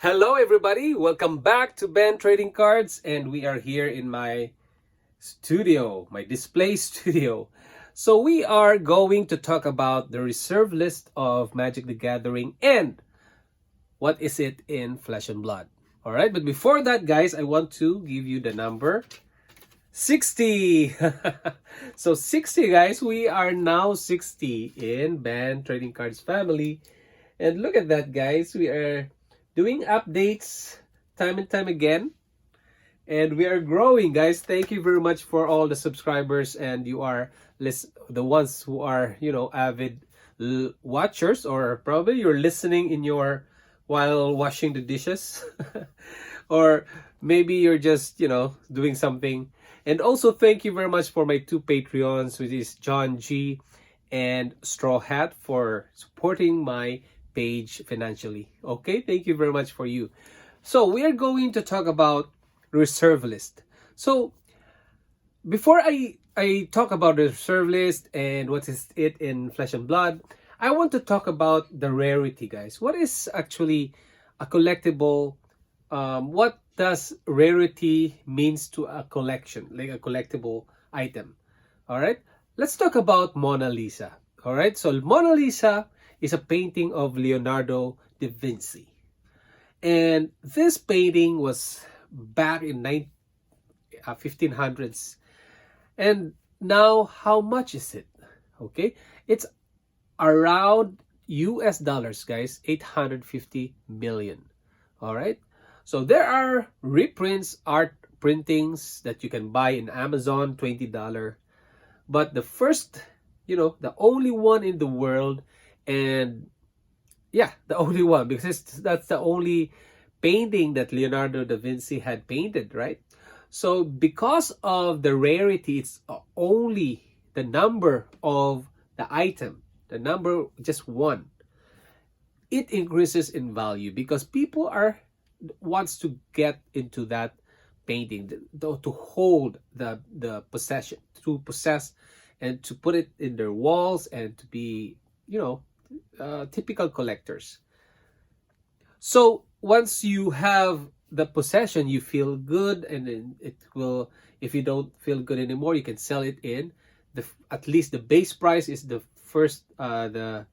Hello everybody, welcome back to Ben Trading Cards, and we are here in my studio, my display studio. So we are going to talk about the reserve list of Magic the Gathering and what is it in Flesh and Blood. Alright, but before that guys, I want to give you the number 60. So 60 guys, we are now 60 in Ben Trading Cards family. And look at that guys, we are doing updates time and time again, and we are growing guys. Thank you very much for all the subscribers, and you are the ones who are avid watchers, or probably you're listening in your while washing the dishes or maybe you're just doing something. And also thank you very much for my two Patreons, which is John G and Straw Hat, for supporting my page financially. Okay, thank you very much for you. So we are going to talk about reserve list. So before I talk about the reserve list and what is it in Flesh and Blood, I want to talk about the rarity guys. What is actually a collectible? What does rarity means to a collection, like a collectible item? All right, let's talk about Mona Lisa. All right, so Mona Lisa is a painting of Leonardo da Vinci. And this painting was back in 1500s. And now, how much is it? Okay, it's around US dollars, guys, 850 million. All right, so there are reprints, art printings that you can buy in Amazon, $20. But the first, the only one in the world, and yeah, the only one, because that's the only painting that Leonardo da Vinci had painted, right? So because of the rarity, it's only the number of the item, the number just one, it increases in value because people wants to get into that painting, to hold the possession, to possess and to put it in their walls, and to be typical collectors. So once you have the possession, you feel good, and then it will, if you don't feel good anymore, you can sell it in at least the base price is the first the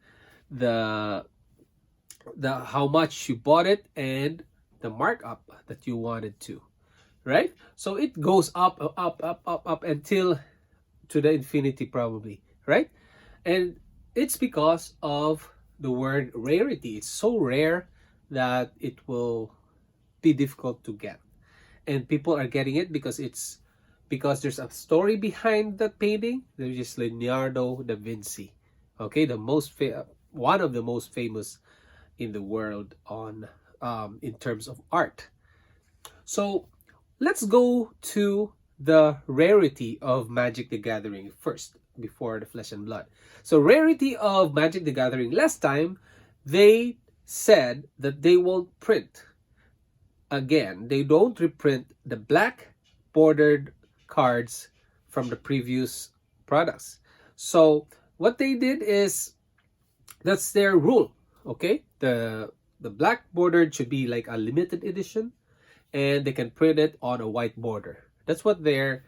how much you bought it and the markup that you wanted to, right? So it goes up until to the infinity probably, right? And it's because of the word rarity. It's so rare that it will be difficult to get, and people are getting it because there's a story behind that painting. There's just Leonardo da Vinci, okay, one of the most famous in the world on in terms of art. So let's go to the rarity of Magic the Gathering first, before the Flesh and Blood. So rarity of Magic the Gathering, last time they said that they won't print again. They don't reprint the black bordered cards from the previous products. So what they did is, that's their rule, okay? The black bordered should be like a limited edition, and they can print it on a white border. That's what their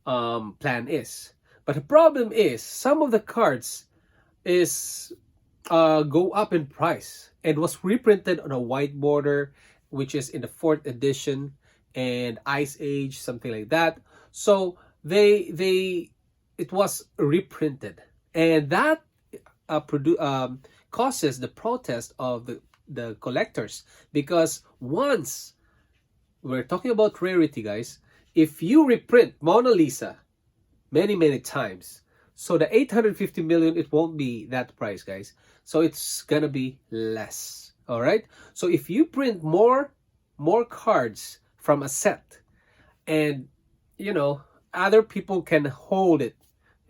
plan is. But the problem is, some of the cards go up in price and was reprinted on a white border, which is in the 4th edition and Ice Age, something like that. So it was reprinted, and that causes the protest of the collectors, because once we're talking about rarity, guys, if you reprint Mona Lisa many times, so the 850 million, it won't be that price, guys. So it's gonna be less. All right, so if you print more cards from a set, and other people can hold it,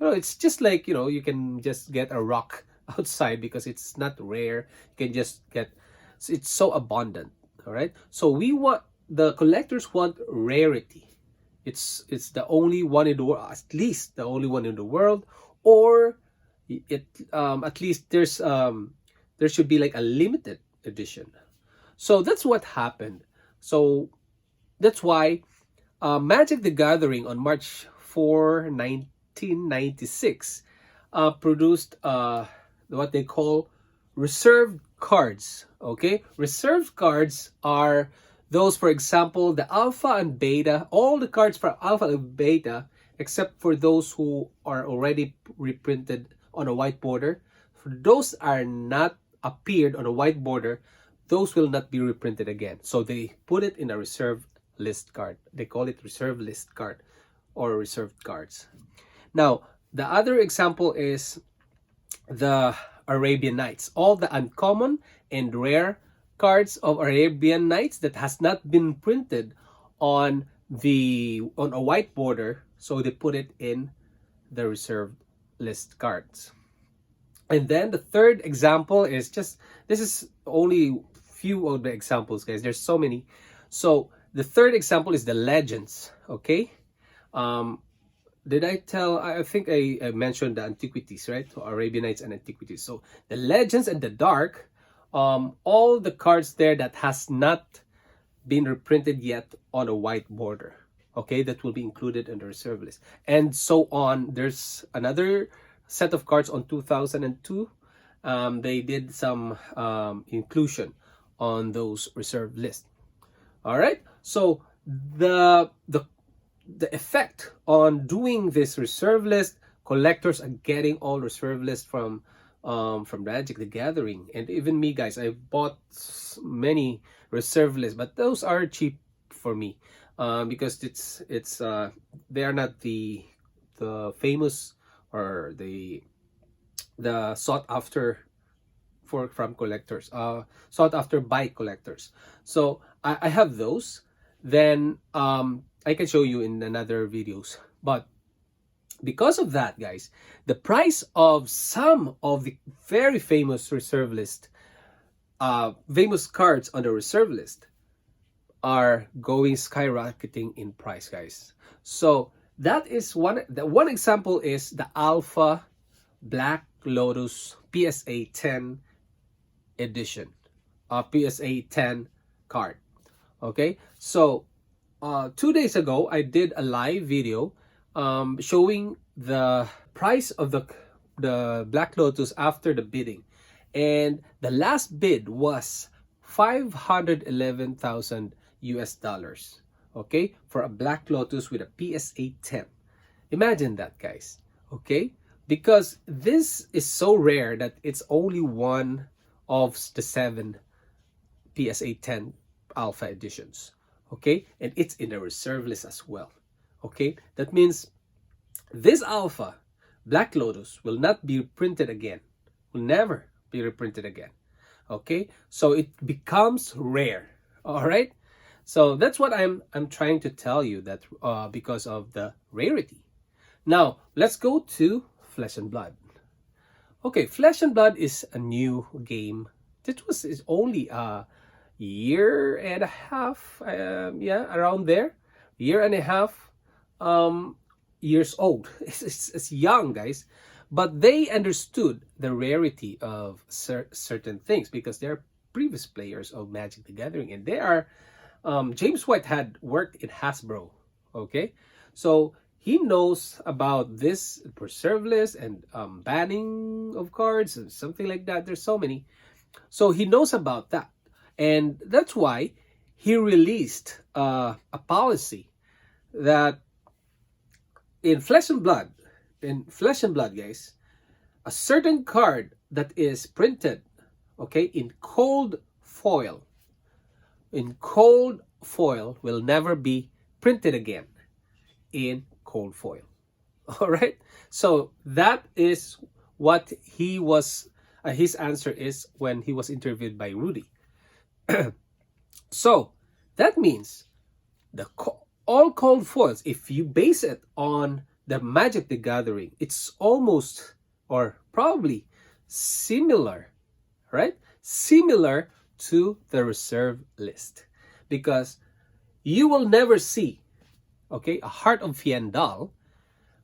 it's just like you can just get a rock outside because it's not rare. You can just get, it's so abundant. All right, so the collectors want rarity. It's the only one in the world, at least the only one in the world, or at least there should be like a limited edition. So that's what happened. So that's why Magic the Gathering on March 4, 1996 produced what they call reserved cards. Okay, reserved cards are those, for example, the alpha and beta, all the cards for alpha and beta, except for those who are already reprinted on a white border. For those are not appeared on a white border, those will not be reprinted again. So they put it in a reserve list card. They call it reserve list card or reserved cards. Now, the other example is the Arabian Nights. All the uncommon and rare cards of Arabian Nights that has not been printed on a white border, so they put it in the reserved list cards. And then the third example is just, this is only few of the examples, guys. There's so many. So the third example is the Legends. Okay, did I tell? I think I mentioned the antiquities, right? So Arabian Nights and antiquities. So the Legends and the Dark, all the cards there that has not been reprinted yet on a white border. Okay, that will be included in the reserve list, and so on. There's another set of cards on 2002. They did some inclusion on those reserve lists. All right, so the effect on doing this reserve list, collectors are getting all reserve lists from Magic the Gathering, and even me, guys. I bought many reserve lists, but those are cheap for me because they are not the famous or the sought after from collectors, sought after by collectors. So I have those. Then I can show you in another videos. But because of that, guys, the price of some of the very famous reserve list, famous cards on the reserve list are going skyrocketing in price, guys. So that is one. The one example is the Alpha Black Lotus PSA 10 edition, PSA 10 card. Okay, so 2 days ago I did a live video showing the price of the Black Lotus after the bidding, and the last bid was $511,000 US. Okay, for a Black Lotus with a PSA 10. Imagine that, guys. Okay, because this is so rare that it's only one of the 7 PSA 10 alpha editions. Okay, and it's in the reserve list as well. Okay, that means this alpha Black Lotus will not be printed again, will never be reprinted again. Okay, so it becomes rare. All right, so that's what I'm trying to tell you, that because of the rarity. Now let's go to Flesh and Blood. Okay, Flesh and Blood is a new game. Is only a year and a half, yeah, around there, year and a half years old. It's young, guys, but they understood the rarity of certain things because they're previous players of Magic the Gathering, and they are James White had worked in Hasbro. Okay, so he knows about this preserve list and banning of cards and something like that. There's so many, so he knows about that. And that's why he released a policy that in Flesh and Blood, guys, a certain card that is printed, okay, in cold foil will never be printed again in cold foil. All right, so that is what he was. His answer is when he was interviewed by Rudy. So that means all cold foils, if you base it on the Magic the Gathering, it's almost or probably similar, right? Similar to the reserve list, because you will never see, okay, a Heart of Fiendal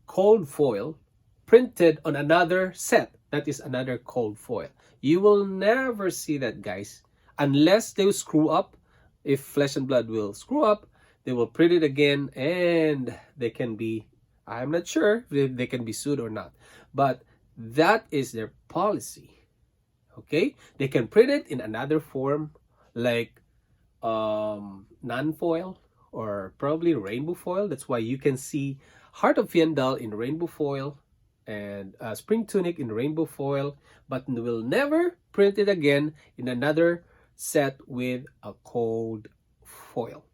cold foil printed on another set that is another cold foil. You will never see that, guys, unless they screw up. If Flesh and Blood will screw up, they will print it again, and they can be, I'm not sure if they can be sued or not, but that is their policy. Okay, they can print it in another form, like non-foil or probably rainbow foil. That's why you can see Heart of Fiendal in rainbow foil and Spring Tunic in rainbow foil, but will never print it again in another set with a cold foil.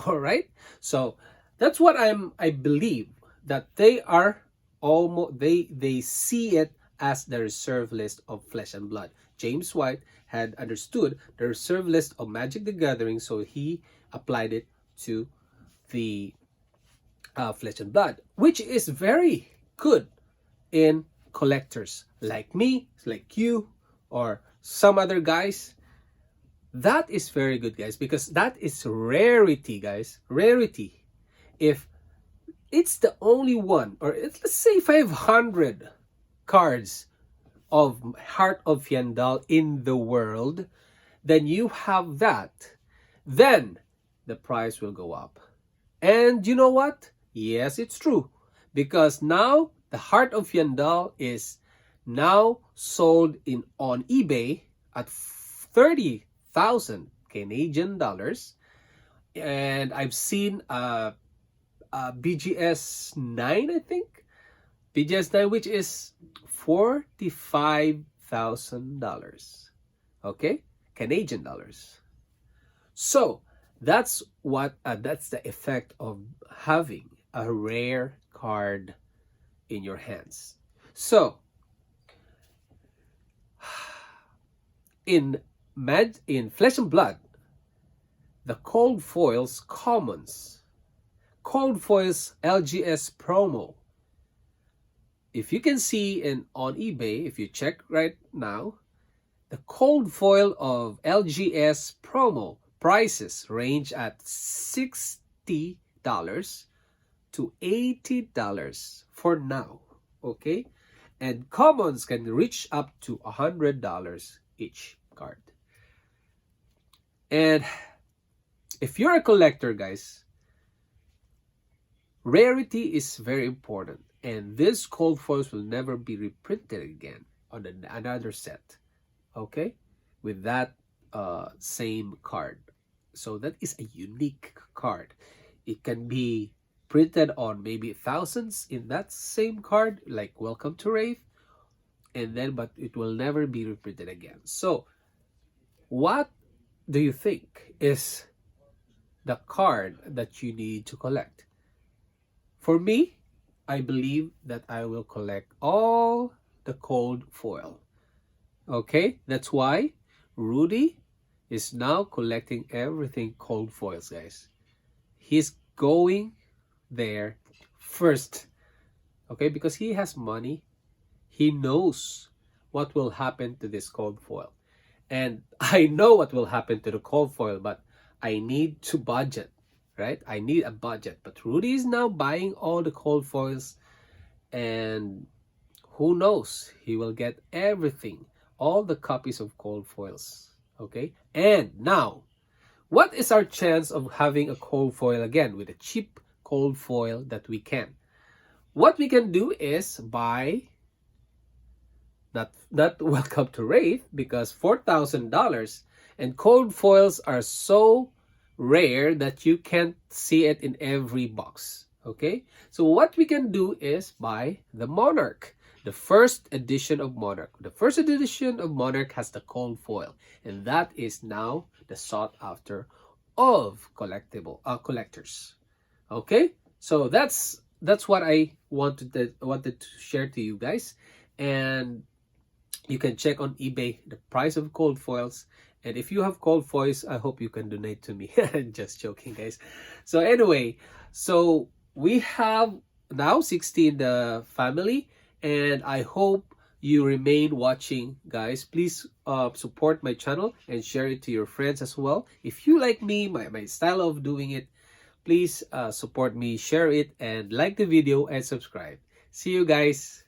All right, so that's what I believe, that they are almost, they see it as the reserve list of Flesh and Blood. James White had understood the reserve list of Magic the Gathering, so he applied it to the Flesh and Blood, which is very good in collectors like me, like you, or some other guys. That is very good, guys, because that is rarity, guys. Rarity. If it's the only one, or let's say 500 cards of Heart of Fiendal in the world, then you have that, then the price will go up. And you know what? Yes, it's true, because now the Heart of Fiendal is now sold on eBay at 30,000 Canadian dollars, and I've seen BGS 9, I think, BGS 9, which is $45,000, okay, Canadian dollars. So that's the effect of having a rare card in your hands. So in Flesh and Blood, the cold foils commons, cold foils LGS promo, if you can see on eBay, if you check right now, the cold foil of LGS promo prices range at $60 to $80 for now, okay? And commons can reach up to $100 each card. And if you're a collector, guys, rarity is very important, and these cold foils will never be reprinted again on another set, okay, with that same card. So that is a unique card. It can be printed on maybe thousands in that same card, like Welcome to Wraith, and then but it will never be reprinted again. So what do you think is the card that you need to collect? For me, I believe that I will collect all the cold foil. Okay, that's why Rudy is now collecting everything cold foils, guys. He's going there first, okay, because he has money. He knows what will happen to this cold foil, and I know what will happen to the cold foil, but I need to budget, right? I need a budget. But Rudy is now buying all the cold foils, and who knows, he will get everything, all the copies of cold foils, okay? And now, what is our chance of having a cold foil again with a cheap cold foil that we can? What we can do is buy, not Welcome to Wraith, because $4,000, and cold foils are so rare that you can't see it in every box, okay? So what we can do is buy the Monarch, the first edition of Monarch. The first edition of Monarch has the cold foil, and that is now the sought after of collectors. Okay, so that's what I wanted to share to you guys. And you can check on eBay the price of cold foils, and if you have cold foils, I hope you can donate to me. Just joking, guys. So anyway, so we have now 60 in the family, and I hope you remain watching, guys. Please support my channel and share it to your friends as well. If you like me, my style of doing it, please support me, share it, and like the video and subscribe. See you guys.